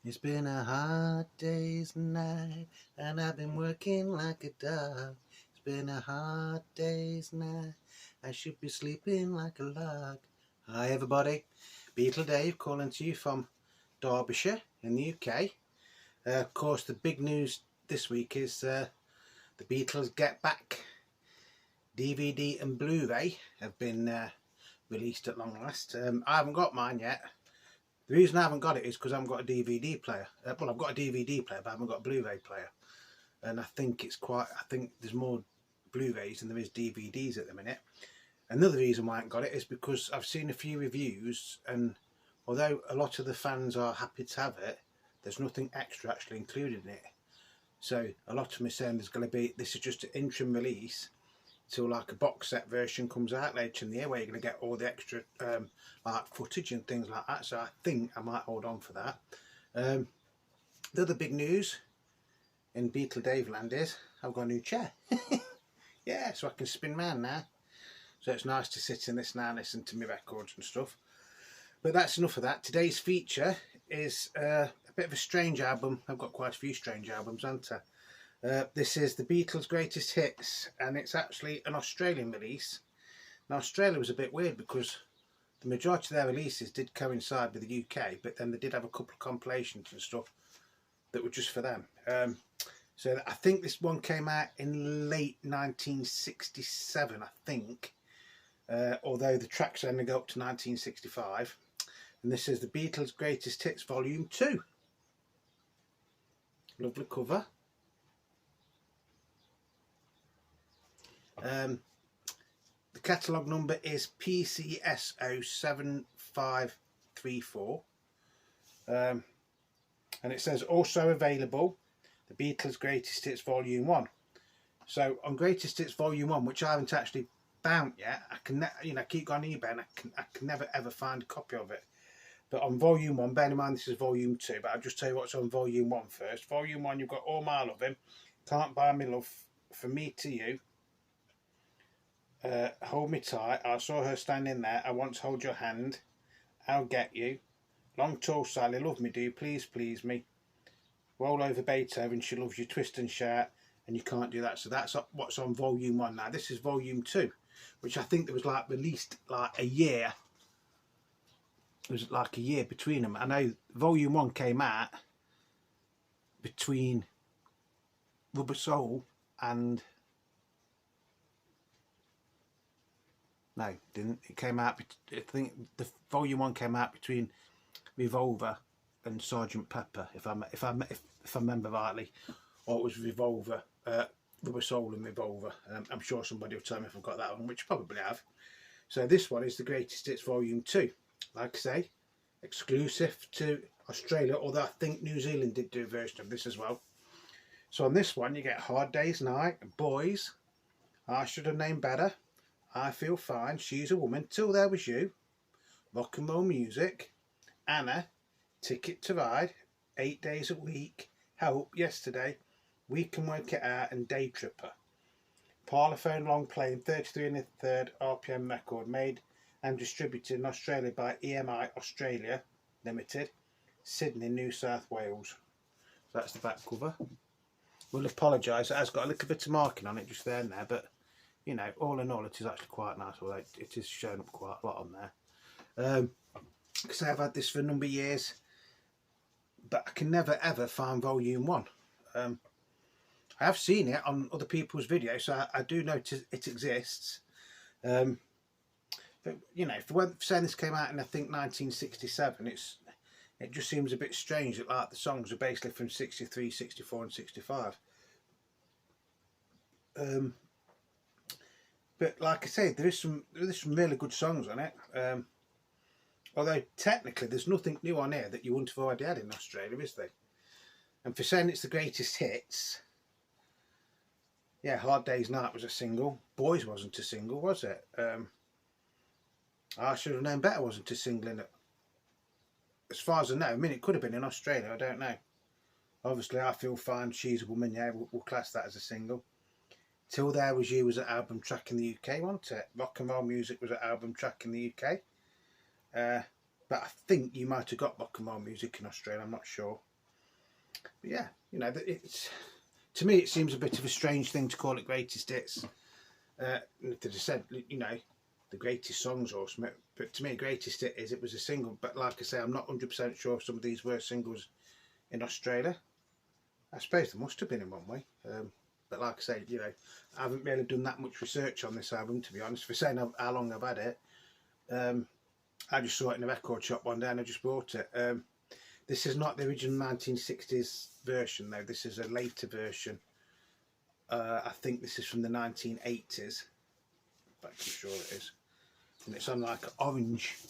It's been a hard day's night, and I've been working like a dog. It's been a hard day's night, I should be sleeping like a log. Hi everybody, Beatle Dave calling to you from Derbyshire in the UK. Of course, the big news this week is the Beatles Get Back DVD and Blu-ray have been released at long last. I haven't got mine yet. The reason I haven't got it is because I haven't got a DVD player. Well, I've got a DVD player, but I haven't got a Blu-ray player. And I think there's more Blu-rays than there is DVDs at the minute. Another reason why I haven't got it is because I've seen a few reviews, and although a lot of the fans are happy to have it, there's nothing extra actually included in it. So a lot of them are saying this is just an interim release till like a box set version comes out later in the year, where you're going to get all the extra like footage and things like that. So I think I might hold on for that. The other big news in Beatle Dave land is I've got a new chair. Yeah, so I can spin round now. So it's nice to sit in this now and listen to my records and stuff. But that's enough of that. Today's feature is a bit of a strange album. I've got quite a few strange albums, haven't I? This is the Beatles' Greatest Hits, and it's actually an Australian release. Now, Australia was a bit weird because the majority of their releases did coincide with the UK, but then they did have a couple of compilations and stuff that were just for them. So I think this one came out in late 1967, I think, although the tracks only go up to 1965. And this is the Beatles' Greatest Hits Volume 2. Lovely cover. The catalogue number is PCSO7534, and it says also available the Beatles Greatest Hits Volume 1. So on Greatest Hits Volume 1, which I haven't actually found yet, I can keep going on eBay and I can never ever find a copy of it. But on Volume 1, bear in mind this is Volume 2, but I'll just tell you what's on Volume 1 first. Volume 1, you've got All My Loving, Can't Buy Me Love, From Me to You, Hold Me Tight, I Saw Her Standing There, I Want to Hold Your Hand, I'll Get You, Long Tall Sally, Love Me Do, Please Please Me, Roll Over Beethoven, She Loves You, Twist and Shout, and You Can't Do That. So that's what's on Volume 1. Now this is Volume 2, which I think there was like released like a year. It was like a year between them. I know Volume 1 came out between Rubber Soul and... No, didn't. It came out, I think the Volume 1 came out between Revolver and Sergeant Pepper, if I remember rightly, or it was Revolver, Rubber Soul and Revolver. I'm sure somebody will tell me if I've got that one, which probably have. So this one is the Greatest Hits Volume 2. Like I say, exclusive to Australia, although I think New Zealand did do a version of this as well. So on this one you get Hard Day's Night, Boys, I Should Have Known Better, I Feel Fine, She's a Woman, Till There Was You, Rock and Roll Music, Anna, Ticket to Ride, 8 Days a Week, Help, Yesterday, We Can Work It Out, and Day Tripper. Parlophone long playing 33 1/3 RPM record, made and distributed in Australia by EMI Australia Limited, Sydney, New South Wales. So that's the back cover. We'll apologise, it has got a little bit of marking on it just there and there, but you know, all in all, it is actually quite nice. Although it is showing up quite a lot on there. Because I've had this for a number of years, but I can never ever find Volume 1. I have seen it on other people's videos, so I do know it exists. But you know, if we're saying this came out in I think 1967, it just seems a bit strange that like the songs are basically from 63, 64, and 65. But like I say, there's some really good songs on it. Although technically there's nothing new on here that you wouldn't have already had in Australia, is there? And for saying it's the greatest hits, yeah, Hard Day's Night was a single. Boys wasn't a single, was it? I Should Have Known Better wasn't a single in it. As far as I know, I mean, it could have been in Australia, I don't know. Obviously, I Feel Fine, She's a Woman, yeah, we'll class that as a single. Till There Was You was an album track in the UK, wasn't it? Rock and Roll Music was an album track in the UK. But I think you might have got Rock and Roll Music in Australia, I'm not sure. But yeah, you know, it's, to me it seems a bit of a strange thing to call it greatest hits. They just said, you know, the greatest songs or something, but to me greatest hit is it was a single. But like I say, I'm not 100% sure if some of these were singles in Australia. I suppose they must have been in one way, but like I say, you know, I haven't really done that much research on this album, to be honest. For saying how long I've had it, I just saw it in a record shop one day and I just bought it. This is not the original 1960s version though, this is a later version. I think this is from the 1980s, but I'm sure it is. And it's on like an orange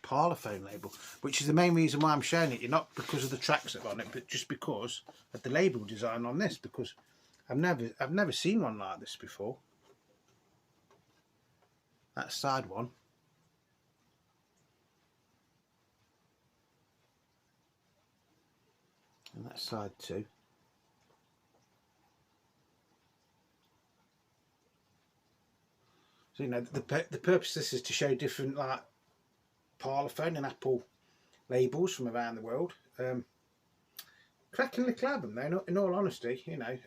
parlophone label, which is the main reason why I'm showing it. You're not because of the tracks that are on it, but just because of the label design on this, because I've never seen one like this before. That's side one. And that's side two. So you know the purpose of this is to show different like Parlophone and Apple labels from around the world. Cracking little album though, in all honesty, you know.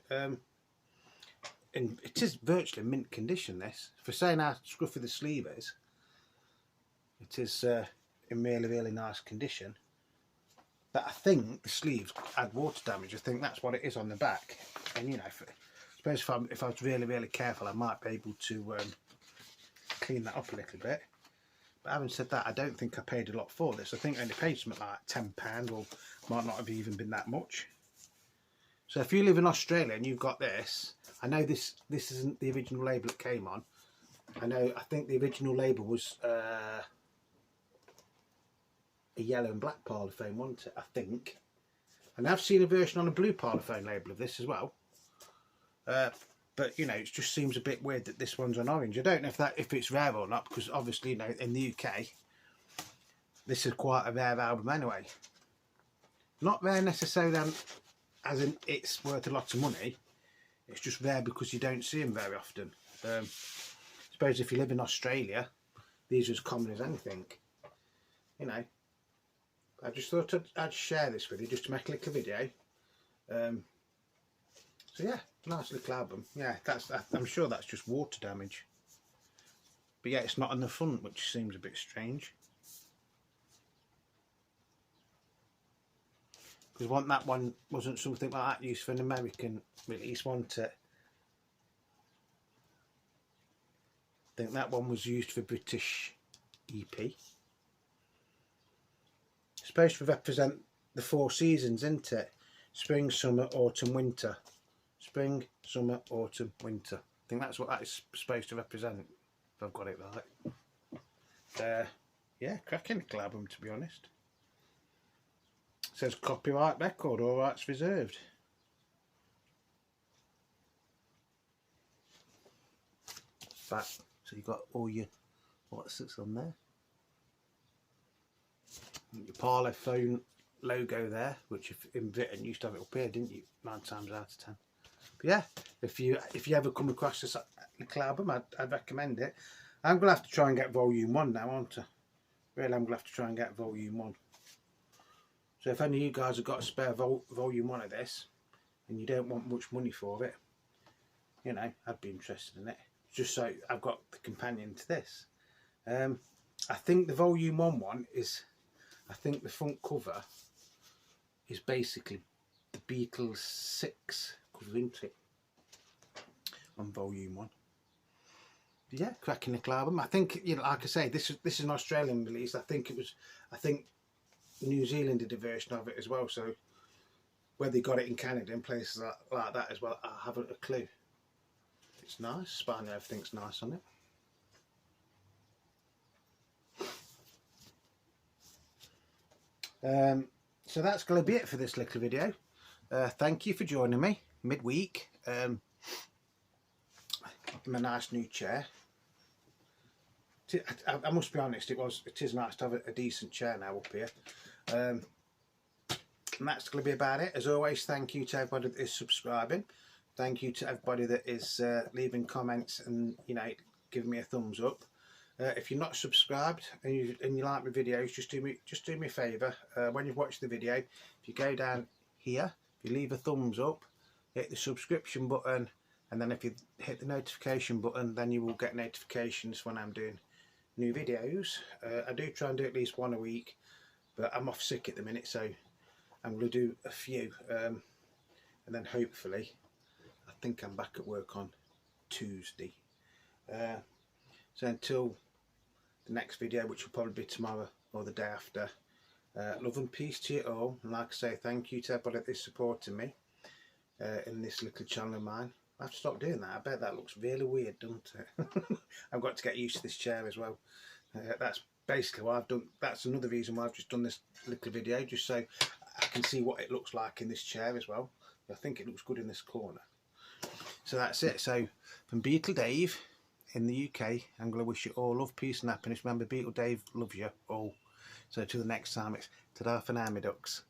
And it is virtually mint condition, this. For saying how scruffy the sleeve is, it is in really nice condition. But I think the sleeves had water damage. I think that's what it is on the back. And you know, I suppose if I was really careful, I might be able to clean that up a little bit. But having said that, I don't think I paid a lot for this. I think I only paid something like £10, or might not have even been that much. So if you live in Australia and you've got this, I know this isn't the original label it came on. I think the original label was a yellow and black Parlophone, wasn't it? I think. And I've seen a version on a blue Parlophone label of this as well. But you know, it just seems a bit weird that this one's on orange. I don't know if it's rare or not, because obviously, you know, in the UK, this is quite a rare album anyway. Not rare necessarily as in it's worth a lot of money. It's just rare because you don't see them very often. I suppose if you live in Australia, these are as common as anything. You know, I just thought I'd share this with you just to make a little video. So yeah, nice little album. Yeah, I'm sure that's just water damage. But yeah, it's not on the front, which seems a bit strange. Because that one wasn't something like that used for an American release, wasn't it? I think that one was used for British EP. It's supposed to represent the 4 seasons, isn't it? Spring, summer, autumn, winter. Spring, summer, autumn, winter. I think that's what that is supposed to represent, if I've got it right. Yeah, cracking little album, to be honest. It says copyright record, all rights reserved. Back, so you've got all your what's on there. Your Parlophone logo there, which in Britain used to have it up here, didn't you? 9 times out of 10. But yeah, if you ever come across this little album, I'd recommend it. I'm gonna have to try and get volume 1 now, aren't I? Really, I'm gonna have to try and get volume 1. So if any of you guys have got a spare volume 1 of this, and you don't want much money for it, you know, I'd be interested in it. Just so I've got the companion to this. I think the volume 1 is, I think the front cover is basically the Beatles 6 cover, isn't it? On volume 1. But yeah, cracking little album. I think, you know, like I say, this is an Australian release. I think New Zealand did a version of it as well, so whether they got it in Canada and places like that as well, I haven't a clue. It's nice, spine, everything's nice on it. So that's going to be it for this little video. Thank you for joining me midweek in my nice new chair. I must be honest, it is nice to have a decent chair now up here. And that's going to be about it. As always, thank you to everybody that is subscribing. Thank you to everybody that is leaving comments and, you know, giving me a thumbs up. If you're not subscribed and you like my videos, just do me a favour. When you've watched the video, if you go down here, if you leave a thumbs up, hit the subscription button, and then if you hit the notification button, then you will get notifications when I'm doing new videos. I do try and do at least one a week, but I'm off sick at the minute, so I'm going to do a few, and then hopefully I think I'm back at work on Tuesday. So until the next video, which will probably be tomorrow or the day after, love and peace to you all, and like I say, thank you to everybody that's supporting me in this little channel of mine. I have to stop doing that. I bet that looks really weird, doesn't it? I've got to get used to this chair as well. That's basically what I've done. That's another reason why I've just done this little video, just so I can see what it looks like in this chair as well. I think it looks good in this corner. So that's it. So from Beatle Dave in the UK, I'm going to wish you all love, peace and happiness. Remember, Beatle Dave loves you all. So till the next time, it's ta-da for now, my ducks.